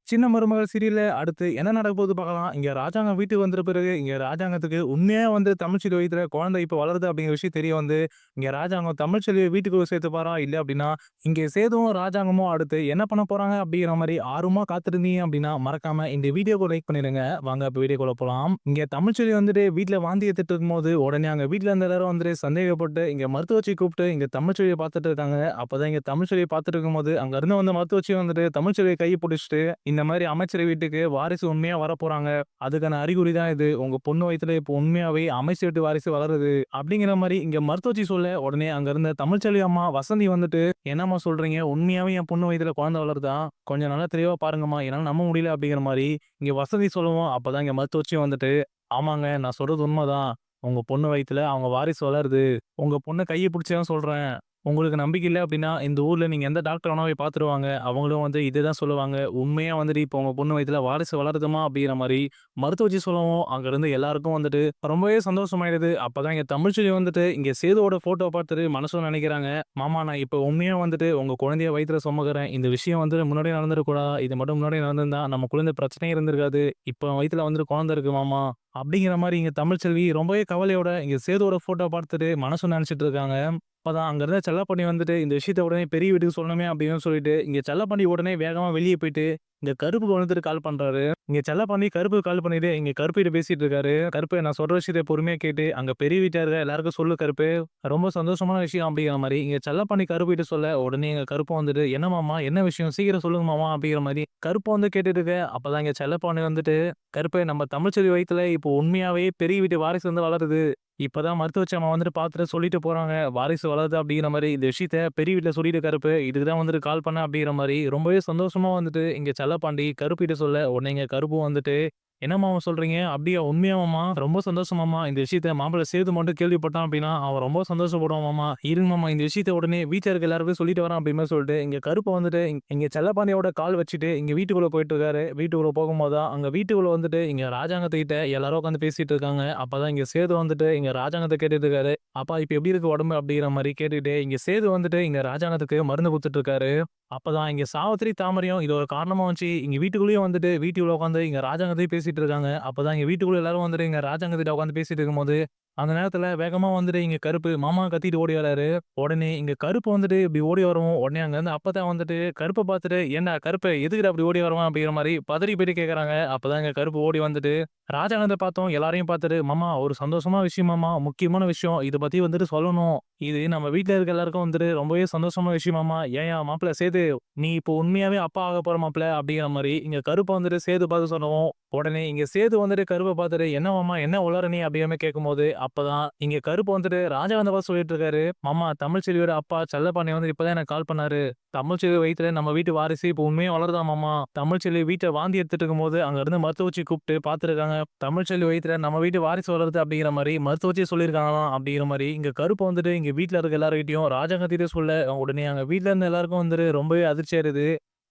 சின்ன மருமகள் சீரியல்ல அடுத்து என்ன நடக்க போகுது பார்க்கலாம். இங்க ராஜாங்கம் வீட்டுக்கு வந்த பிறகு, இங்க ராஜாங்கத்துக்கு உண்மையா வந்து தமிழ்ச்செல்வி வயித்துல குழந்தை இப்ப வளருது அப்படிங்கிற விஷயம் தெரிய வந்து, இங்க ராஜாங்கம் தமிழ்ச்செல்விய வீட்டுக்குள்ள சேர்த்துப்பாரா? இல்ல அப்படின்னா, இங்க சேதுவும் ராஜாங்கமும் அடுத்து என்ன பண்ண போறாங்க? அப்படிங்கிற மாரி ஆர்வமா காத்திருந்தீங்க அப்படின்னா, மறக்காம இந்த வீடியோக்கு லைக் பண்ணிடுங்க. வாங்க இப்ப வீடியோக்குள்ள போலாம். இங்க தமிழ்ச்செல்வி வந்துட்டு வீட்ல வாந்தி எடுத்துட்டு இருக்கும்போது, உடனே அங்க வீட்ல இருந்த எல்லாரும் வந்துட்டு சந்தேகப்பட்டு, இங்க மருத்துவச்சிய கூப்பிட்டு இங்க தமிழ்ச்செல்விய பார்த்துட்டு இருக்காங்க. அப்பதான் இங்க தமிழ்ச்செல்விய பார்த்துட்டு இருக்கும்போது, அங்க இருந்து வந்த மருத்துவச்சி வந்துட்டு தமிழ்ச்செல்விய கைய புடிச்சுட்டு இந்த மாரி அமைச்சர் வீட்டுக்கு வாரிசு உண்மையா வரப்போறாங்க. அதுக்கான அறிகுறி தான் இது. உங்க பொண்ணு வயித்துல இப்போ உண்மையாவே அமைச்சர் வீட்டு வாரிசு வளருது. அப்படிங்கிற மாரி இங்க மருத்துவச்சி சொல்ல, உடனே அங்க இருந்த தமிழ்ச்செல்வி அம்மா வசந்தி வந்துட்டு, "என்னம்மா சொல்றீங்க? உண்மையாவே என் பொண்ணு வயித்துல குழந்தை வளருதா? கொஞ்சம் நல்லா தெளிவா பாருங்கம்மா. என்னால நம்ப முடியல." அப்படிங்கிற மாரி இங்க வசந்தி சொல்லவும், அப்பதான் இங்க மருத்துவச்சியும் வந்துட்டு, "ஆமாங்க, நான் சொல்றது உண்மதான். உங்க பொண்ணு வயித்துல அவங்க வாரிசு வளருது. உங்க பொண்ண கைய புடிச்சு தான் சொல்றேன். உங்களுக்கு நம்பிக்கை இல்ல அப்டின்னா, இந்த ஊர்ல நீங்க எந்த டாக்டர் வேணா போய் பார்த்துருவாங்க. அவங்களும் வந்து இதே தான் சொல்லுவாங்க. உண்மையா வந்துட்டு இப்போ உங்க பொண்ணு வயித்துல வாரிசு வளருதுமா அப்டிங்கிற மாரி மருத்துவச்சி சொல்லவும், அங்க இருந்து எல்லாருக்கும் வந்துட்டு ரொம்பவே சந்தோஷமாயிடுது. அப்பதான் இங்க தமிழ்ச்செல்வி வந்துட்டு இங்க சேதுவோட ஃபோட்டோ பார்த்துட்டு மனசுல நெனைக்கிறாங்க. மாமா நான் இப்போ உண்மையா வந்துட்டு உங்க குழந்தைய வயித்துல சுமக்கிறேன். இந்த விஷயம் வந்து முன்னாடியே நடந்திருக்கக்கூடாதா? இது மட்டும் முன்னாடியே நடந்திருந்தா நமக்குள்ள இந்த பிரச்சனையே இருந்திருக்காது. இப்போ வயித்துல வந்துட்டு குழந்தை இருக்கு மாமா. அப்டிங்கிற மாரி இங்க தமிழ்ச்செல்வி ரொம்பவே கவலையோட இங்க சேதுவோட ஃபோட்டோ பார்த்துட்டு மனசுல நெனச்சுட்டு இருக்காங்க. அப்பதான் அங்க இருந்த செல்லப்பண்ணி வந்துட்டு, இந்த விஷயத்த உடனே பெரிய வீட்டுக்கு சொல்லணுமே அப்படின்னு சொல்லிட்டு, இங்க செல்லப்பண்ணி உடனே வேகமா வெளிய போயிட்டு, இங்க கருப்புக்கு வந்துட்டு கால் பண்றாரு. இங்க செல்லப்பண்ணி கருப்புக்கு கால் பண்ணிட்டு, இங்க கருப்புகிட்ட பேசிட்டு இருக்காரு. "கருப்பு நான் சொல்ற விஷயத்த பொறுமையா கேட்டு, அங்க பெரிய வீட்டார் எல்லாருக்கும் சொல்லு கருப்பு. ரொம்ப சந்தோஷமான விஷயம்." அப்படிங்கிற மாரி இங்க செல்லப்பண்ணி கருப்புகிட்ட சொல்ல, உடனே எங்க கருப்பு வந்துட்டு, "என்ன மாமா? என்ன விஷயம்? சீக்கிரம் சொல்லுங்க மாமா." அப்படிங்கிற மாரி கருப்பு வந்து கேட்டுட்டு இருக்க, அப்பதான் இங்க செல்லப்பண்ணி வந்துட்டு, "கருப்பு நம்ம தமிழ்ச்செல்வி வயித்துல இப்போ உண்மையாவே பெரிய வீட்டு வாரிசு வந்து வளருது. இப்பதான் மருத்துவச்சி அம்மா வந்துட்டு பார்த்துட்டு சொல்லிட்டு போறாங்க. வாரிசு வளருது அப்படிங்கிற மாரி இந்த விஷயத்த பெரிய வீட்ல சொல்லிட்டு கருப்பு. இதுக்கு தான் வந்துட்டு கால் பண்ணேன் அப்படிங்கிற மாரி ரொம்பவே சந்தோஷமா வந்துட்டு இங்க செல்லப்பாண்டி கருப்புகிட்ட சொல்ல, உடனே இங்க கருப்பும் வந்துட்டு, "என்ன மாமா சொல்றீங்க? அப்படியா உண்மையா மாமா? ரொம்ப சந்தோஷம் மாமா. இந்த விஷயத்த மாப்பிள சேது மட்டும் கேள்விப்பட்டான் அப்படின்னா, அவன் ரொம்ப சந்தோஷப்படுவான் மாமா. இருங்க மாமா இந்த விஷயத்த உடனே வீட்ல இருக்க எல்லாருக்கும் சொல்லிட்டு வரேன்." அப்படிங்கிற மாரி சொல்லிட்டு இங்க கருப்பு வந்துட்டு இங்க செல்லப்பாண்டியோட கால் வச்சுட்டு இங்க வீட்டுக்குள்ள போயிட்டு இருக்காரு. வீட்டுக்குள்ள போகும்போது தான் அங்க வீட்டுக்குள்ள வந்துட்டு இங்க ராஜாங்கத்துக்கிட்ட எல்லாரும் உட்காந்து பேசிட்டு இருக்காங்க. அப்பதான் இங்க சேது வந்துட்டு இங்க ராஜாங்கத்த கேட்டுட்டு இருக்காரு. "அப்பா இப்ப எப்படி இருக்கு உடம்பு?" அப்படிங்கிற மாரி கேட்டுட்டு, இங்க சேது வந்துட்டு இங்க ராஜாங்கத்துக்கு மருந்து குடுத்துட்டு இருக்காரு. அப்பதான் இங்க சாவித்திரி, தாமரையும் இது ஒரு காரணமா வச்சு இங்க வீட்டுக்குள்ளேயும் வந்துட்டு வீட்டுக்குள்ள உட்காந்து இங்க ராஜாங்கத்தையும் பேசிட்டு இருக்காங்க. அப்பதான் இங்க வீட்டுக்குள்ள எல்லாரும் வந்துட்டு இங்க ராஜாங்கத்திட்ட உட்காந்து பேசிட்டு இருக்கும்போது, அந்த நேரத்துல வேகமா வந்துட்டு இங்க கருப்பு மாமா கத்திட்டு ஓடி வராரு. உடனே இங்க கருப்பு வந்துட்டு இப்படி ஓடி வரவும், உடனே அங்க இருந்து அப்பத்தா வந்துட்டு கருப்ப பார்த்துட்டு, "ஏன்டா கருப்பு எதுக்குடா இப்படி ஓடி வருவான்?" அப்படிங்கிற மாரி பதறி போயிட்டு கேட்கறாங்க. அப்பதான் இங்க கருப்பு ஓடி வந்துட்டு ராஜானந்த பார்த்தோம். எல்லாரையும் பார்த்துட்டு, "மாமா ஒரு சந்தோஷமான விஷயம் மாமா. முக்கியமான விஷயம். இத பத்தி வந்துட்டு சொல்லணும். இது நம்ம வீட்ல இருக்க எல்லாருக்கும் வந்துட்டு ரொம்பவே சந்தோஷமான விஷயம் மாமா. ஏன்யா மாப்பிள சேது, நீ இப்போ உண்மையாவே அப்பா ஆகப் போற மாப்பிள." அப்படிங்கிற மாரி இங்க கருப்ப வந்துட்டு சேது பார்த்து சொல்லவும், உடனே இங்க சேது வந்துட்டு கருப்ப பார்த்துட்டு, "என்ன மாமா என்ன உளற நீ?" அப்படிங்கிற மாரி கேட்கும்போது, அப்பதான் இங்க கருப்பு வந்துட்டு ராஜானந்த பார்த்து சொல்லிட்டு இருக்காரு. "மாமா தமிழ்ச்செல்வியோட அப்பா செல்லப்பாண்டியன் வந்து இப்பதான் எனக்கு கால் பண்ணாரு. தமிழ்ச்செல்வி வயித்துல நம்ம வீட்டு வாரிசு இப்போ உண்மையா வளருதாம் மாமா. தமிழ்ச்செல்வி வீட்ல வாந்தி எடுத்துட்டு இருக்கும்போது, அங்க இருந்து மருத்துவச்சி கூப்ட்டு பார்த்துருக்காங்க. தமிழ்ச்செல்வி வயித்துல நம்ம வீட்டு வாரிசு வளருது அப்படிங்கிற மாரி மருத்துவச்சியே சொல்லியிருக்காங்களாம்." அப்படிங்கிற மாரி இங்க கருப்பு வந்துட்டு இங்க வீட்ல இருக்க எல்லார்கிட்டயும் ராஜாங்கத்திட்ட சொல்ல, உடனே அங்க வீட்ல இருந்த எல்லாருக்கும் வந்துட்டு ரொம்பவே அதிர்ச்சி ஆயிருது.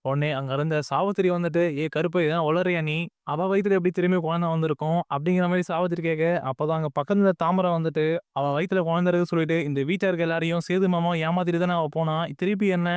உடனே அங்க இருந்த சாவித்திரி வந்துட்டு, "ஏய் கருப்பு எதனா உளறியா நீ? அவ வயித்துல எப்படி திரும்பி குழந்தை வந்திருக்கும்?" அப்படிங்கிற மாரி சாவித்திரி கேட்க, அப்பதான் அங்க பக்கத்துல இருந்த தாமரை வந்துட்டு, "அவ வயித்துல குழந்தை இருக்குன்னு சொல்லிட்டு இந்த வீட்ல இருக்க எல்லாரையும் சேது மாமாவ ஏமாத்திட்டு தானே அவ போனா. திருப்பி என்ன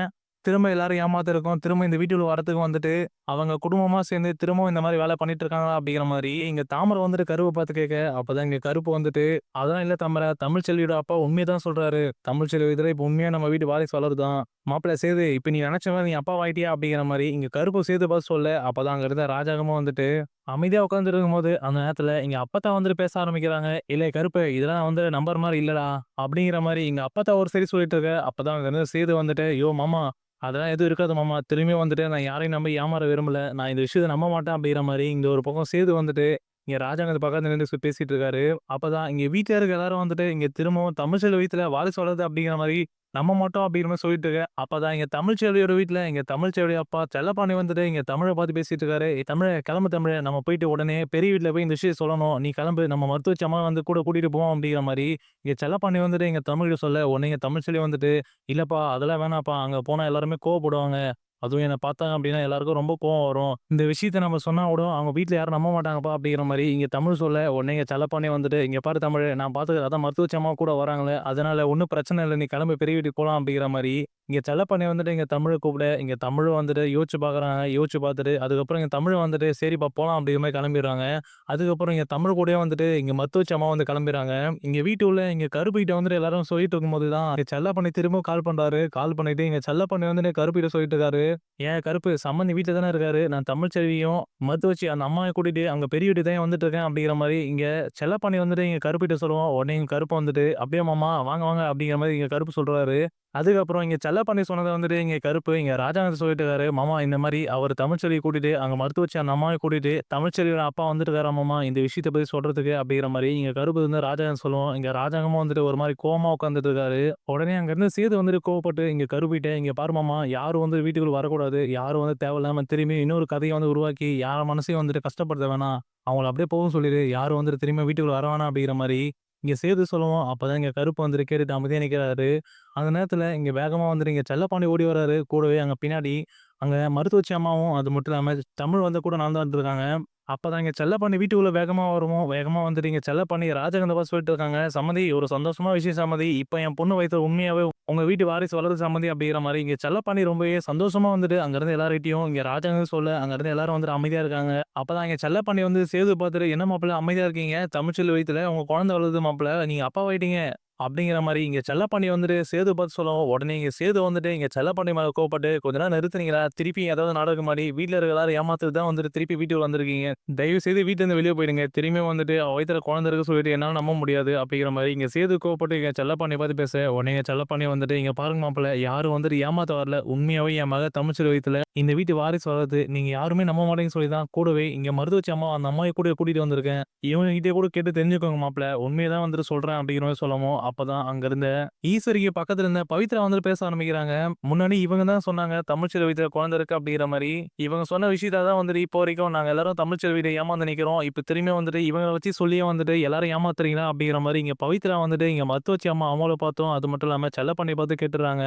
திரும்ப எல்லாரும் ஏமாத்திருக்கோம். திரும்ப இந்த வீட்டுக்குள்ள வரத்துக்கு வந்துட்டு, அவங்க குடும்பமா சேர்ந்து திரும்பவும் இந்த மாரி வேலை பண்ணிட்டு இருக்காங்களா?" அப்படிங்கிற மாரி இங்க தாமரை வந்துட்டு கருப்ப பார்த்து கேட்க, அப்பதான் இங்க கருப்பு வந்துட்டு, "அதெல்லாம் இல்ல தாமரை. தமிழ்ச்செல்வியோட அப்பா உண்மைய தான் சொல்றாரு. தமிழ்ச்செல்வி இதுல இப்ப உண்மையா நம்ம வீட்டு வாரிசு வளருதாம். மாப்பிள சேது இப்ப நீ நெனச்ச மாரி நீ அப்பாவாயிட்டியா?" அப்படிங்கிற மாரி இங்க கருப்பு சேது பார்த்து சொல்ல, அப்பதான் அங்க இருந்த ராஜாங்கமும் வந்துட்டு அமைதியா உட்கார்ந்துட்டு இருக்கும்போது, அந்த நேரத்துல எங்க அப்பத்தா வந்துட்டு பேச ஆரம்பிக்கிறாங்க. "இல்ல கருப்பு இதெல்லாம் வந்து நம்புற மாரி இல்லடா." அப்படிங்கிற மாரி எங்க அப்பத்தா ஒரு சைடு சொல்லிட்டு இருக்க, அப்பதான் அங்க இருந்த சேது வந்துட்டு, "யோவ் மாமா அதெல்லாம் எதுவும் இருக்காது மாமா. திரும்பியும் வந்துட்டு நான் யாரையும் நம்பி ஏமாற விரும்பல. நான் இந்த விஷயத்த நம்ப மாட்டேன்." அப்படிங்கிற மாரி இங்க ஒரு பக்கம் சேது வந்துட்டு, இங்க ராஜாங்கத்து பக்கத்துல நின்னு பேசிட்டு இருக்காரு. அப்பதான் இங்க வீட்ல இருக்க எல்லாரும் வந்துட்டு, இங்க திரும்பவும் தமிழ்ச்செல்வி வயித்துல வாரிசு வளருது அப்படிங்கிற மாரி நம்ப மாட்டோம் அப்படிங்கிற மாரி சொல்லிட்டு இருக்க. அப்பதான் இங்க தமிழ்ச்செல்வியோட வீட்ல இங்க தமிழ்ச்செல்வி அப்பா செல்லப்பாண்டி வந்துட்டு இங்க தமிழ பார்த்து பேசிட்டு இருக்காரு. "ஏய் தமிழே கிளம்பு தமிழே. நம்ம போயிட்டு உடனே பெரிய வீட்ல போய் இந்த விஷயத்த சொல்லணும். நீ கிளம்பு. நம்ம மருத்துவச்சி அம்மாவ வந்து கூட கூட்டிட்டு போவோம்." அப்படிங்கிற மாரி இங்க செல்லப்பாண்டி வந்துட்டு இங்க தமிழ்கிட்ட சொல்ல, உடனே இங்க தமிழ்ச்செல்வி வந்துட்டு, "இல்லப்பா அதெல்லாம் வேணாம்ப்பா. அங்க போனா எல்லாருமே கோவப்படுவாங்க. அதுவும் என்ன பார்த்தாங்க அப்படின்னா எல்லாருக்கும் ரொம்ப கோவம் வரும். இந்த விஷயத்த நம்ம சொன்னா கூட அவங்க வீட்ல யாரும் நம்ப மாட்டாங்கப்பா அப்படிங்கிற மாரி இங்க தமிழ் சொல்ல, உடனே இங்க செல்லப்பாண்டி வந்துட்டு, "இங்க பாரு தமிழு நான் பார்த்துக்கிறேன். அதான் மருத்துவச்சி அம்மா கூட வராங்களே, அதனால ஒண்ணும் பிரச்சனை இல்ல. நீ கிளம்பு பெரிய வீட்டுக்கு போலாம்." அப்படிங்கிற மாரி இங்க செல்லப்பாண்டி வந்துட்டு இங்க தமிழ கூப்பிட, இங்க தமிழும் வந்துட்டு யோசிச்சு பார்க்குறாங்க. யோசிச்சு பார்த்துட்டு, அதுக்கப்புறம் இங்க தமிழ் வந்துட்டு, "சரிப்பா போலாம்." அப்படிங்கிற மாரி கிளம்பிடுறாங்க. அதுக்கப்புறம் இங்க தமிழ் கூடயே வந்துட்டு இங்க மருத்துவச்சி அம்மா வந்து கிளம்பிறாங்க. இங்க வீட்டுக்குள்ள இங்க கருப்புகிட்ட வந்துட்டு எல்லாரும் சொல்லிட்டு இருக்கும்போது தான், இங்க செல்லப்பாண்டி திரும்பவும் கால் பண்றாரு. கால் பண்ணிட்டு இங்க செல்லப்பாண்டி வந்துட்டு கருப்புகிட்ட சொல்லிட்டு இருக்காரு. "ஏன் கருப்பு சம்மந்தி வீட்ல தானே இருக்காரு. நான் தமிழ்ச்செல்வியும் மருத்துவச்சி அந்த அம்மாவ கூட்டிட்டு அங்க பெரிய வீட்டுக்கு தான் வந்துட்டு இருக்கேன்." அப்படிங்கிற மாரி இங்க செல்லப்பாண்டி வந்துட்டு இங்க கருப்புகிட்ட சொல்லுவோம். உடனே இங்க கருப்பு வந்துட்டு, "அப்படியா மாமா வாங்க, வாங்க." அப்படிங்கிற மாரி இங்க கருப்பு சொல்றாரு. அதுக்கப்புறம் இங்க செல்லப்பாண்டி சொன்னத வந்துட்டு இங்க கருப்பு இங்க ராஜாங்க சொல்லிட்டு இருக்காரு. "மாமா இந்த மாரி அவரு தமிழ்ச்செல்விய கூட்டிட்டு அங்க மருத்துவச்சி அந்த அம்மாவையும் கூட்டிட்டு தமிழ்ச்செல்வியோட அப்பா வந்துட்டுருக்காராம் மாமா. இந்த விஷயத்த பத்தி சொல்றதுக்கு." அப்படிங்கிற மாரி இங்க கருப்பு வந்து ராஜாங்கம் சொல்லுவோம். இங்க ராஜாங்கமும் வந்துட்டு ஒரு மாரி கோவமா உட்கார்ந்துட்டு இருக்காரு. உடனே அங்கருந்து சேது வந்துட்டு கோவப்பட்டு இங்க கருப்புகிட்ட, "இங்க பாரு மாமா யாரும் வந்து வீட்டுக்குள்ள வரக்கூடாது. யாரும் வந்து தேவையில்லாம திரும்பி இன்னொரு கதைய வந்து உருவாக்கி யார் மனசையும் வந்துட்டு கஷ்டப்படுத்த வேணாம். அவங்கள அப்படியே போக சொல்லிரு. யாரும் வந்துட்டு திரும்ப வீட்டுக்குள்ள வர வேணாம்." அப்படிங்கிற மாரி இங்க சேது சொல்லுவோம். அப்பதான் இங்க கருப்பு வந்துட்டு கேட்டுட்டு அமைதியா நிக்கிறாரு. அந்த நேரத்துல இங்க வேகமா வந்துட்டு இங்க செல்லப்பாண்டி ஓடி வராரு. கூடவே அங்க பின்னாடி அங்க மருத்துவச்சி அம்மாவும், அது மட்டும் இல்லாம தமிழ் வந்து கூட நடந்து வந்துட்டுருக்காங்க. அப்பதான் இங்க செல்லப்பாண்டி வீட்டுக்குள்ள வேகமா வரவும், வேகமா வந்துட்டு இங்க செல்லப்பாண்டி ராஜகந்த பார்த்து சொல்லிட்டு இருக்காங்க. "சம்மந்தி ஒரு சந்தோஷமான விஷயம் சம்மந்தி. இப்ப என் பொண்ணு வயித்துல உண்மையாவே உங்க வீட்டு வாரிசு வளருது சம்மந்தி." அப்படிங்கிற மாரி இங்க செல்லப்பாண்டி ரொம்பவே சந்தோஷமா வந்துட்டு அங்கருந்து எல்லார்கிட்டயும் இங்க ராஜாங்க சொல்ல, அங்கருந்து எல்லாரும் வந்துட்டு அமைதியா இருக்காங்க. அப்பதான் இங்க செல்லப்பாண்டி வந்து சேது பார்த்துட்டு, "என்ன மாப்பிள அமைதியா இருக்கீங்க? தமிழ்ச்செல்வி வயித்துல உங்க குழந்தை வளருது மாப்பிள. நீங்க அப்பாவாயிட்டீங்க." அப்படிங்கிற மாரி இங்க செல்லப்பாண்டி வந்துட்டு சேது பார்த்து சொல்லவும், உடனே இங்க சேது வந்துட்டு இங்க செல்லப்பாண்டி மேல கோவப்பட்டு, "கொஞ்ச நேரம் நிறுத்துறீங்களா? திருப்பி ஏதாவது நாடகம் ஆடி வீட்ல இருக்க எல்லாரும் ஏமாத்துறதுக்கு தான் வந்துட்டு திருப்பி வீட்டுக்கு வந்திருக்கீங்க. தயவு செய்து வீட்ல இருந்து வெளிய போயிடுங்க. திரும்பியும் வந்துட்டு அவ வயித்துல குழந்தை இருக்கு சொல்லிட்டு என்னால நம்ப முடியாது." அப்படிங்கிற மாரி இங்க சேது கோவப்பட்டு இங்க செல்லப்பாண்டிய பார்த்து பேச, உடனே இங்க செல்லப்பாண்டி வந்துட்டு, "இங்க பாருங்க மாப்பிள யாரும் வந்துட்டு ஏமாத்த வரல. உண்மையாவே என் மக தமிழ்ச்செல்வி வயித்துல இந்த வீட்டு வாரிசு வளருது. நீங்க யாருமே நம்ப மாட்டீங்கன்னு சொல்லி தான் கூடவே இங்க மருத்துவச்சி அம்மா அந்த அம்மாவையும் கூட கூட்டிட்டு வந்திருக்கேன். இவங்க கிட்டயே கூட கேட்டு தெரிஞ்சுக்கோங்க மாப்ள. உண்மைய தான் வந்துட்டு சொல்றேன்." அப்படிங்கிற மாரி சொல்லவும், அப்பதான் அங்க இருந்த ஈஸ்வரிக்கு பக்கத்துல இருந்த பவித்ரா வந்துட்டு பேச ஆரம்பிக்கிறாங்க. முன்னாடி இவங்க தான் சொன்னாங்க, தமிழ்ச்செல்வி வயித்துல குழந்தை இருக்கு அப்படிங்கிற மாரி. இவங்க சொன்ன விஷயத்த தான் வந்துட்டு இப்போ வரைக்கும் நாங்க எல்லாரும் தமிழ்ச்செல்விட்ட ஏமாந்து நிக்கிறோம். இப்ப திரும்பியும் வந்துட்டு இவங்கள வச்சு சொல்லியே வந்துட்டு எல்லாரும் ஏமாத்துறீங்களா? அப்படிங்கிற மாரி இங்க பவித்ரா வந்துட்டு இங்க மருத்துவச்சி அம்மா அவங்கள பார்த்தும், அது மட்டும் இல்லாம செல்லப்பாண்டிய பார்த்து கேட்டுர்றாங்க.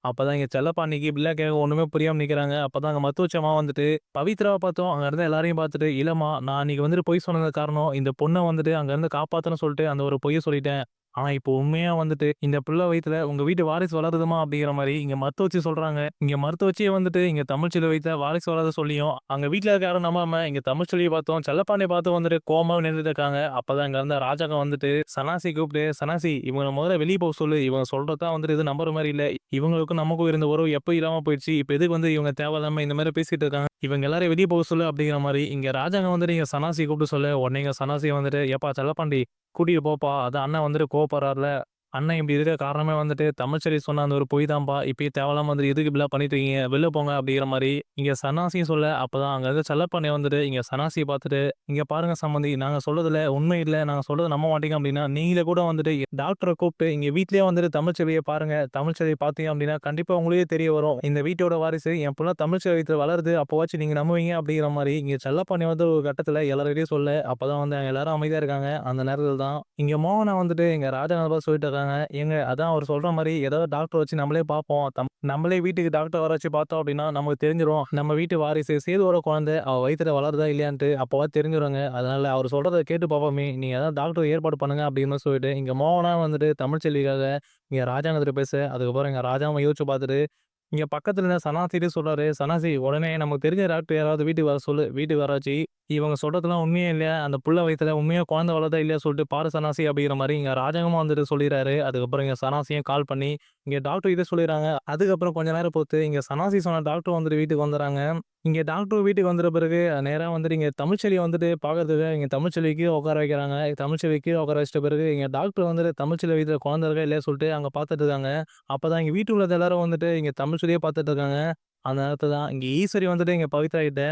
அப்பதான் இங்க செல்லப்பாண்டிக்கு இப்படிலாம் கேட்க ஒண்ணுமே புரியாம நிக்கிறாங்க. அப்பதான் அங்க மருத்துவச்சி அம்மா வந்துட்டு பவித்ராவ பார்த்தோம். அங்க இருந்த எல்லாரையும் பார்த்துட்டு, "இல்லம்மா நான் அன்னைக்கு வந்துட்டு பொய் சொன்னதுக்கு காரணம், இந்த பொண்ண வந்துட்டு அங்க இருந்து காப்பாத்தணும்னு சொல்லிட்டு அந்த ஒரு பொய்ய சொல்லிட்டேன். ஆனா இப்போ உண்மையா வந்துட்டு இந்த பிள்ளை வயித்துல உங்க வீட்டு வாரிசு வளருதும்மா." அப்படிங்கிற மாரி இங்க மருத்துவச்சி சொல்றாங்க. இங்க மருத்துவச்சியே வந்துட்டு இங்க தமிழ்ச்செல்வி வயித்துல வாரிசு வளருத சொல்லியும், அங்க வீட்ல இருக்க யாரும் நம்பாம இங்க தமிழ்ச்செல்விய பார்த்தும், செல்லப்பாண்டிய பார்த்தும் வந்துட்டு கோவமா நின்னுட்டு இருக்காங்க. அப்பதான் அங்க இருந்த ராஜாங்கம் வந்துட்டு சனாசி கூப்பிட்டு, "சனாசி இவங்கள முதல்ல வெளிய போக சொல்லு. இவங்க சொல்றது தான் வந்துட்டு எதுவும் நம்புற மாரி இல்ல. இவங்களுக்கும் நமக்கும் இருந்த உறவு எப்போ இல்லாம போயிடுச்சு. இப்ப எதுக்கு வந்து இவங்க தேவையில்லாம இந்த மாரி பேசிட்டு இருக்காங்க. இவங்க எல்லாரையும் வெளிய போக சொல்லு." அப்படிங்கிற மாரி இங்க ராஜாங்கம் வந்துட்டு இங்க சன்னாசிய கூப்பிட்டு சொல்ல, உடனே இங்க சன்னாசி வந்துட்டு, "ஏப்பா செல்லப்பாண்டி கூட்டிட்டு போப்பா. அதான் அண்ணன் வந்துட்டு கோவப்படுறார்ல. அண்ணன் இப்படி இருக்க காரணமே வந்துட்டு தமிழ்ச்செல்வி சொன்ன அந்த ஒரு பொய் தான்ப்பா. இப்பயே தேவையில்லாம வந்துட்டு எதுக்கு இப்படிலாம் பண்ணிட்டு இருக்கீங்க? வெளில போங்க." அப்படிங்கிற மாரி இங்க சன்னாசியும் சொல்ல, அப்பதான் அங்க இருந்த செல்லப்பாண்டி வந்துட்டு இங்க சன்னாசிய பார்த்துட்டு, "இங்க பாருங்க சம்மந்தி நாங்க சொல்றதுல உண்மை இல்ல. நாங்க சொல்றத நம்ப மாட்டீங்க அப்படின்னா, நீங்களே கூட வந்துட்டு டாக்டர கூப்பிட்டு இங்க வீட்லயே வந்துட்டு தமிழ்ச்செல்விய பாருங்க. தமிழ்ச்செல்விய பார்த்தீங்க அப்படின்னா, கண்டிப்பா உங்களுக்கே தெரிய வரும். இந்த வீட்டோட வாரிசு என் புள்ள தமிழ்ச்செல்வி வயித்துல வளருது. அப்பவாச்சும் நீங்க நம்புவீங்க." அப்படிங்கிற மாரி இங்க செல்லப்பாண்டி வந்து ஒரு கட்டத்துல எல்லார்கிட்டயும் சொல்ல, அப்பதான் வந்து அங்க எல்லாரும் அமைதியா இருக்காங்க. அந்த நேரத்துல தான் இங்க மோகனா வந்துட்டு எங்க ராஜாங்க சொல்லிட்டு இருக்காங்க. "ஏங்க அதான் அவரு சொல்ற மாரி ஏதாவது டாக்டர் வச்சு நம்மளே பார்ப்போம். நம்மளே வீட்டுக்கு டாக்டர் வர வச்சு பார்த்தோம் அப்படின்னா, நமக்கு தெரிஞ்சிரும். நம்ம வீட்டு வாரிசு சேதுவோட குழந்தை அவ வயித்துல வளருதா இல்லையான்ட்டு அப்பவாது தெரிஞ்சிருங்க. அதனால அவரு சொல்றத கேட்டு பார்ப்போமே. நீங்க ஏதாவது டாக்டர் ஏற்பாடு பண்ணுங்க." அப்படின்னு சொல்லிட்டு இங்க மோகனா வந்துட்டு தமிழ்ச்செல்விக்காக இங்க ராஜாங்கத்திட்ட பேச, அதுக்கப்புறம் எங்க ராஜாவும் யோசிச்சு பார்த்துட்டு இங்க பக்கத்துல இருந்த சனாசிட்ட சொல்றாரு, "சனாசி உடனே நமக்கு தெரிஞ்ச டாக்டர் யாராவது வீட்டுக்கு வர சொல்லு. வீட்டுக்கு வர வச்சு, இவங்க சொல்றதெல்லாம் உண்மையே இல்லையா? அந்த புள்ள வயித்துல உண்மையா குழந்தை வளருதா இல்லையா சொல்லிட்டு பாரு சனாசி." அப்படிங்கிற மாரி இங்க ராஜாங்கமும் வந்துட்டு சொல்லிறாரு. அதுக்கப்புறம் இங்க சனாசியும் கால் பண்ணி, இங்க டாக்டர் கிட்ட சொல்லிறாங்க. அதுக்கப்புறம் கொஞ்ச நேரம் பொறுத்து இங்க சனாசி சொன்ன டாக்டர் வந்துட்டு வீட்டுக்கு வந்துர்றாங்க. இங்க டாக்டர் வீட்டுக்கு வந்துட்ட பிறகு நேரா வந்துட்டு இங்க தமிழ்ச்செல்விய வந்துட்டு பார்க்கறதுக்கு இங்க தமிழ்ச்செல்விய கீழ உட்கார வைக்கிறாங்க. தமிழ்ச்செல்விய கீழ உட்கார வச்சுட்ட பிறகு இங்க டாக்டர் வந்துட்டு தமிழ்ச்செல்வி வயித்துல குழந்தை இருக்கா இல்லையா சொல்லிட்டு அங்க பார்த்துட்டு இருக்காங்க. அப்பதான் இங்க வீட்டுக்குள்ள இருந்த எல்லாரும் வந்துட்டு இங்க தமிழ்ச்செல்விய பார்த்துட்டு இருக்காங்க. அந்த நேரத்துல தான் இங்க ஈஸ்வரி வந்துட்டு இங்க பவித்ரா கிட்ட,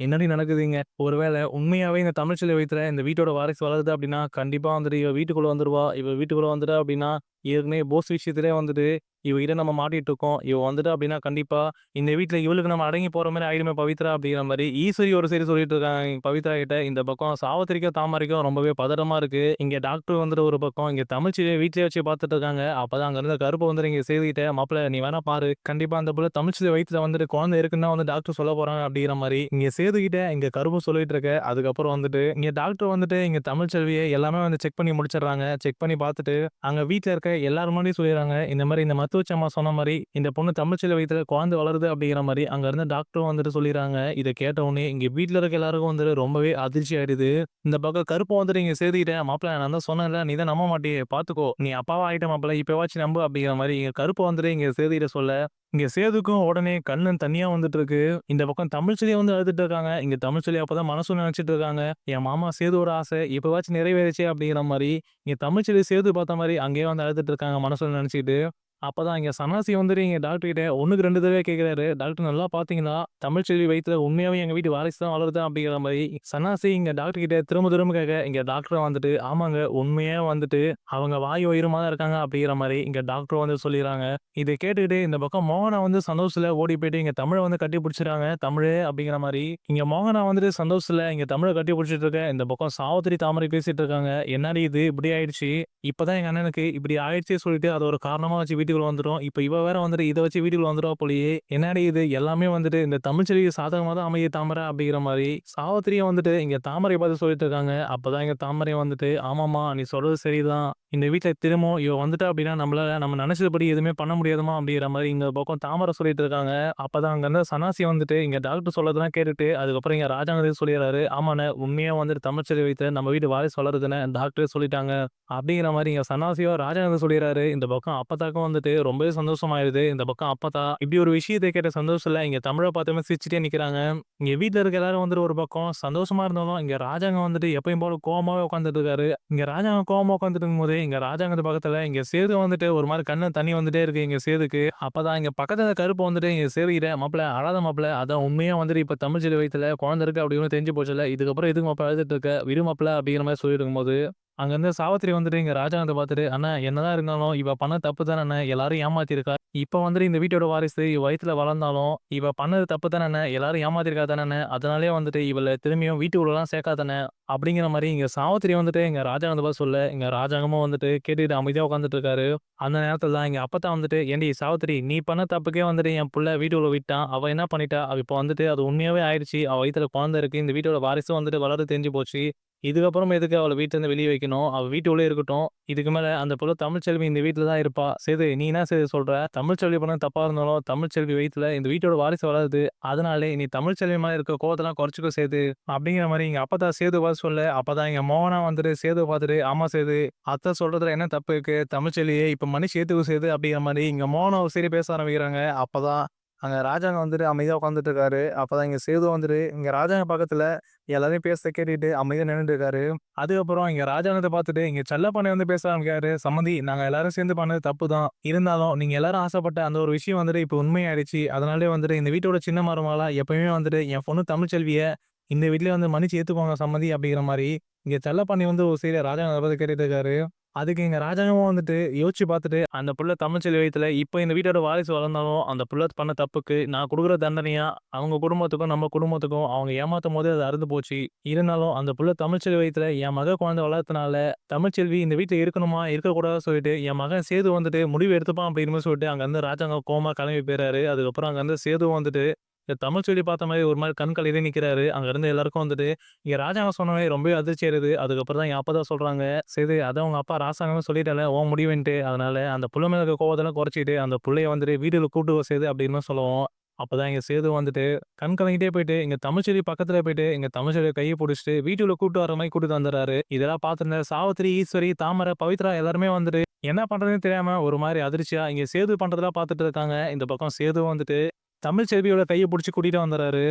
"என்னடி நடக்குது இங்க? ஒருவேளை உண்மையாவே இந்த தமிழ்ச்செல்வி வயித்துல இந்த வீட்டோட வாரிசு வளருது அப்படின்னா, கண்டிப்பா வந்துட்டு இவ வீட்டுக்குள்ள வந்துருவா. இவ வீட்டுக்குள்ள வந்துட்டா அப்படின்னா, ஏற்கனவே போஸ் விஷயத்திலே வந்துட்டு இவகிட்ட நம்ம மாட்டிட்டு இருக்கோம். இவ வந்துட்டா அப்படின்னா கண்டிப்பா இந்த வீட்ல இவளுக்கு நம்ம அடங்கி போற மாரி ஆயிடுமே பவித்ரா அப்படிங்கிற மாரி ஈஸ்வரி ஒரு சைடு சொல்லிட்டு இருக்காங்க பவித்ரா கிட்ட. இந்த பக்கம் சாவித்திரிக்கும், தாமரைக்கும் ரொம்பவே பதட்டமா இருக்கு. இங்க டாக்டர் வந்துட்டு ஒரு பக்கம், இங்க தமிழ்ச்செல்விய வீட்லயே வச்சு பார்த்துட்டு இருக்காங்க. அப்பதான் அங்க இருந்த கருப்பு வந்துட்டு இங்க சேதுகிட்ட, "மாப்ள நீ வேணா பாரு. கண்டிப்பா அந்த புள்ள தமிழ்ச்செல்வி வயித்துல வந்துட்டு குழந்தை இருக்குன்னு தான் வந்து டாக்டர் சொல்லப் போறாங்க." அப்படிங்கிற மாரி இங்க சேதுகிட்ட இங்க கருப்பும் சொல்லிட்டு இருக்க. அதுக்கப்புறம் வந்துட்டு இங்க டாக்டர் வந்துட்டு இங்க தமிழ்ச்செல்விய எல்லாமே வந்து செக் பண்ணி முடிச்சிடுறாங்க. செக் பண்ணி பார்த்துட்டு அங்க வீட்ல இருக்க எல்லார் முன்னாடியும் சொல்லிடுறாங்க. இந்த மாரி இந்த மருத்துவச்சி அம்மா சொன்ன மாரி இந்த பொண்ணு தமிழ்ச்செல்வி வயித்துல குழந்தை வளருது அப்படிங்கிற மாரி அங்க இருந்த டாக்டரும் வந்துட்டு சொல்லிடுறாங்க. இத கேட்ட உடனே இங்க வீட்ல இருக்க எல்லாருக்கும் வந்துட்டு ரொம்பவே அதிர்ச்சி ஆயிடுது. இந்த பக்கம் கருப்பு வந்துட்டு இங்க சேதுகிட்ட, "மாப்ள நான் தான் சொன்னேன்ல, நீ தான் நம்ப மாட்டியே பார்த்துக்கோ. நீ அப்பாவா ஆயிட்ட மாப்ள இப்பவாச்சும் நம்பு." அப்படிங்கிற மாரி இங்க கருப்பு வந்துட்டு இங்க சேதுகிட்ட சொல்ல, இங்க சேதுக்கும் உடனே கண்ணு தண்ணியா வந்துட்டு இருக்கு. இந்த பக்கம் தமிழ்ச்செல்வி வந்து அழுதுட்டு இருக்காங்க. இங்க தமிழ்ச்செல்வி அப்பதான் மனசுல நினைச்சிட்டு இருக்காங்க. என் மாமா சேதுவோட ஆசை இப்பவாச்சும் நிறைவேறுச்சே அப்படிங்கிற மாரி, இங்க தமிழ்ச்செல்வி சேது பார்த்த மாரி அங்கேயே வந்து அழுதுட்டு இருக்காங்க மனசுல நினைச்சுக்கிட்டு. அப்பதான் இங்க சன்னாசி வந்துட்டு இங்க டாக்டர் கிட்ட 1க்கு 2 தடவையா கேட்கிறாரு. "டாக்டர் நல்லா பார்த்தீங்களா? தமிழ்ச்செல்வி வயித்துல உண்மையாவே எங்க வீட்டு வாரிசு தான் வளருதா?" அப்படிங்கிற மாரி சன்னாசி இங்க டாக்டர் கிட்ட திரும்ப திரும்ப கேட்க, இங்க டாக்டர் வந்துட்டு, "ஆமாங்க உண்மையா வந்துட்டு அவங்க வாய் உயிரமா தான் இருக்காங்க." அப்படிங்கிற மாரி இங்க டாக்டர் வந்து சொல்லிர்றாங்க. இத கேட்டுக்கிட்டு இந்த பக்கம் மோகனா வந்து சந்தோஷத்துல ஓடி போயிட்டு இங்க தமிழ வந்து கட்டி பிடிச்சுறாங்க. "தமிழே" அப்படிங்கிற மாரி. இங்க மோகனா வந்துட்டு சந்தோஷத்துல இங்க தமிழ கட்டி பிடிச்சிட்டு இருக்க. இந்த பக்கம் சாவித்திரி, தாமரை பேசிட்டு இருக்காங்க. "என்னாடி இது இப்படி ஆயிடுச்சு? இப்பதான் எங்க அண்ணனுக்கு இப்படி ஆயிடுச்சே சொல்லிட்டு அத ஒரு காரணமா வச்சு வீட்டுக்குள்ள வந்துட்டோம். இப்ப இவ வேற வந்துட்டு இத வச்சு வீட்டுக்குள்ள வந்துருவா போலயே! என்னாடி இது எல்லாமே வந்துட்டு இந்த தமிழ்ச்செல்விக்கு சாதகமா தான் அமையுது தாமரை." அப்படிங்கிற மாரி சாவித்திரியும் வந்துட்டு இங்க தாமரைய பார்த்து சொல்லிட்டு இருக்காங்க. அப்பதான் இங்க தாமரை வந்துட்டு, "ஆமாம்மா நீ சொல்றது சரிதான். இந்த வீட்ல திரும்பவும் இவ வந்துட்டா அப்படின்னா நம்மளால நம்ம நினைச்சபடி எதுவுமே பண்ண முடியாதும்மா." அப்படிங்கிற மாரி இந்த பக்கம் தாமரை சொல்லிட்டு இருக்காங்க. அப்பதான் அங்க இருந்த சன்னாசி வந்துட்டு இங்க டாக்டர் சொல்றதெல்லாம் கேட்டுட்டு அதுக்கப்புறம் இங்க ராஜாங்க சொல்லிர்றாரு. "ஆமாண்ணே உண்மையா வந்துட்டு தமிழ்ச்செல்வி வயித்துல நம்ம வீட்டு வாரிசு வளருதுன்னு டாக்டரே சொல்லிட்டாங்க." அப்படிங்கிற மாரி இங்க சன்னாசியோ ராஜாங்க சொல்லிர்றாரு. இந்த பக்கம் அப்பத்தாக்கும் வந்துட்டு ரொம்பவே சந்தோஷமாயிருது. இந்த பக்கம் அப்பத்தா இப்படி ஒரு விஷயத்த கேட்ட சந்தோஷத்துல இங்க தமிழ பார்த்ததுமே சிரிச்சுட்டே நிக்கிறாங்க. இங்க வீட்ல இருக்க எல்லாரும் வந்துட்டு ஒரு பக்கம் சந்தோஷமா இருந்தாலும், இங்க ராஜாங்கம் வந்துட்டு எப்பயும் போல கோவமாவே உட்கார்ந்துட்டு இருக்காரு. இங்க ராஜாங்கம் கோவமா உட்கார்ந்துட்டு இருக்கும்போது, இங்க ராஜாங்கத்து பக்கத்துல இங்க சேது வந்துட்டு ஒரு மாரி கண்ணுல தண்ணி வந்துட்டே இருக்கு இங்க சேதுக்கு. அப்பதான் இங்க பக்கத்துல கருப்பு வந்துட்டு இங்க சேதுகிட்ட, "மாப்ள அழாத மாப்ள. அதான் உண்மையா வந்துட்டு இப்ப தமிழ்ச்செல்வி வயித்துல குழந்தை இருக்கு அப்படின்னு தெரிஞ்சு போச்சுல்ல. இதுக்கப்புறம் எதுக்கு மாப்ள அழுதுட்டு இருக்க? விடு மாப்ள." அப்படிங்கிற மாரி சொல்லிட்டு இருக்கும்போது அங்க இருந்து சாவித்திரி வந்துட்டு இங்க ராஜாங்கத்த பார்த்துட்டு, "அண்ணா என்னதான் இருந்தாலும் இவ பண்ண தப்பு தானே அண்ணே. எல்லாரையும் ஏமாத்தியிருக்கா. இப்ப வந்துட்டு இந்த வீட்டோட வாரிசு. இவ வயித்துல வளர்ந்தாலும், இவ பண்ணது தப்பு தானே அண்ணே. எல்லாரும் ஏமாத்தியிருக்கா தானே அண்ணே. அதனாலயே வந்துட்டு இவள திரும்பியும் வீட்டுக்குள்ளலாம் சேர்க்காத அண்ணே." அப்படிங்கிற மாரி இங்க சாவித்திரி வந்துட்டு இங்க ராஜாங்கத்த பார்த்து சொல்ல, இங்க ராஜாங்கமும் வந்துட்டு கேட்டுட்டு அமைதியா உட்கார்ந்துட்டு இருக்காரு. அந்த நேரத்துல தான் இங்க அப்பத்தா வந்துட்டு, "ஏன்டி சாவித்திரி நீ பண்ண தப்புக்கே வந்துட்டு என் புள்ள வீட்டுக்குள்ள விட்டான். அவ என்ன பண்ணிட்டா? அவ இப்ப வந்துட்டு அது உண்மையாவே ஆயிருச்சு. அவ வயித்துல குழந்தை இருக்கு. இந்த வீட்டோட வாரிசும் வந்துட்டு வளருது தெரிஞ்சு போச்சு. இதுக்கப்புறம் எதுக்கு அவள வீட்லருந்து வெளிய வைக்கணும்? அவ வீட்டுக்குள்ளயே இருக்கட்டும். இதுக்கு மேல அந்த பொண்ணு தமிழ்ச்செல்வி இந்த வீட்ல தான் இருப்பா." "சேது நீ என்ன சேது சொல்ற? தமிழ்ச்செல்வி பண்ணது தப்பா இருந்தாலும், தமிழ்ச்செல்வி வயித்துல இந்த வீட்டோட வாரிசு வளருது. அதனாலே நீ தமிழ்ச்செல்வி மேல இருக்க கோவத்தெல்லாம் குறைச்சுக்கோ சேது." அப்படிங்கிற மாரி எங்க அப்பத்தா சேது பார்த்து சொல்ல, அப்பதான் எங்க மோகனா வந்துட்டு சேதுவ பார்த்துட்டு, "ஆமா சேது, அத்தை சொல்றதுல என்ன தப்பு இருக்கு? தமிழ்ச்செல்விய இப்ப மன்னிச்சு ஏத்துக்கோ சேது." அப்படிங்கிற மாரி இங்க மோகனா ஒரு சைடு பேச ஆரம்பிக்கிறாங்க. அப்பதான் அங்க ராஜாங்க வந்துட்டு அமைதியா உட்கார்ந்துட்டு இருக்காரு. அப்பதான் இங்க சேது வந்துட்டு இங்க ராஜாங்க பக்கத்துல எல்லாரையும் பேசுறத கேட்டுட்டு அமைதியா நின்னுட்டு இருக்காரு. அதுக்கப்புறம் இங்க ராஜாங்கத்த பார்த்துட்டு இங்க செல்லப்பாண்டி வந்து பேச ஆரம்பிக்கிறாரு. "சம்மந்தி நாங்க எல்லாரும் சேர்ந்து பண்ணது தப்பு தான். இருந்தாலும் நீங்க எல்லாரும் ஆசைப்பட்ட அந்த ஒரு விஷயம் வந்துட்டு இப்ப உண்மையாயிடுச்சு. அதனாலயே வந்துட்டு இந்த வீட்டோட சின்ன மருமகளா எப்பயுமே வந்துட்டு என் பொண்ணு தமிழ்ச்செல்விய இந்த வீட்லயே வந்து மன்னிச்சு ஏத்துக்கோங்க சம்மந்தி." அப்படிங்கிற மாரி இங்க செல்லப்பாண்டி வந்து ஒரு சைடுல ராஜாங்கத்த பார்த்து கேட்டுட்டு இருக்காரு. அதுக்கு எங்க ராஜாங்கமும் வந்துட்டு யோசிச்சு பார்த்துட்டு, அந்த புள்ள தமிழ்ச்செல்வி வயித்துல இப்ப இந்த வீட்டோட வாரிசு வளர்ந்தாலும், அந்த புள்ள பண்ண தப்புக்கு நான் குடுக்குற தண்டனையா, அவங்க குடும்பத்துக்கும், நம்ம குடும்பத்துக்கும் அவங்க ஏமாத்தும்போதே அது அறுந்து போச்சு. இருந்தாலும் அந்த புள்ள தமிழ்ச்செல்வி வயித்துல என் மக குழந்தை வளர்த்தனால, தமிழ்ச்செல்வி இந்த வீட்ல இருக்கணுமா, இருக்கக்கூடாதா சொல்லிட்டு என் மகன் சேது வந்துட்டு முடிவு எடுத்துப்பான் அப்படின்னு மாரி சொல்லிட்டு, அங்கருந்து ராஜாங்கம் கோவமா கிளம்பி போயிறாரு. அதுக்கப்புறம் அங்கருந்து சேதுவும் வந்துட்டு, இந்த தமிழ்ச்செல்வி பார்த்த மாரி ஒரு மாரி கண் கலங்கி நிக்கிறாரு. அங்க இருந்த எல்லாருக்கும் வந்துட்டு, இங்க ராஜாங்கம் சொன்ன மாரி ரொம்பவே அதிர்ச்சி ஆயிருது. அதுக்கப்புறம் தான் என் அப்பா தான் சொல்றாங்க, "சேது அதான் உங்க அப்பா ராசாங்கமே சொல்லிட்டான்ல உன் முடிவுன்ட்டு. அதனால அந்த புள்ள மேல இருக்க கோவத்தெல்லாம் குறைச்சுக்கிட்டு, அந்த புள்ளைய வந்துட்டு வீட்டுக்குள்ள கூட்டு வா சேது." அப்படின்னு சொல்லவும், அப்பதான் எங்க சேது வந்துட்டு கண் கலங்கிட்டே போயிட்டு, எங்க தமிழ்ச்செல்வி பக்கத்துல போயிட்டு, எங்க தமிழ்ச்செல்வி கைய புடிச்சுட்டு வீட்டுக்குள்ள கூட்டு வர மாரி கூட்டிட்டு வந்துர்றாரு. இதெல்லாம் பார்த்திருந்த சாவித்திரி, ஈஸ்வரி, தாமரை, பவித்ரா எல்லாருமே வந்துட்டு என்ன பண்றதுன்னு தெரியாம ஒரு மாரி அதிர்ச்சியா இங்க சேது பண்றதெல்லாம் பார்த்துட்டு இருக்காங்க. இந்த பக்கம் சேது வந்துட்டு தமிழ்ச்செல்வியோட கைய புடிச்சு கூட்டிட்டு வந்துர்றாரு.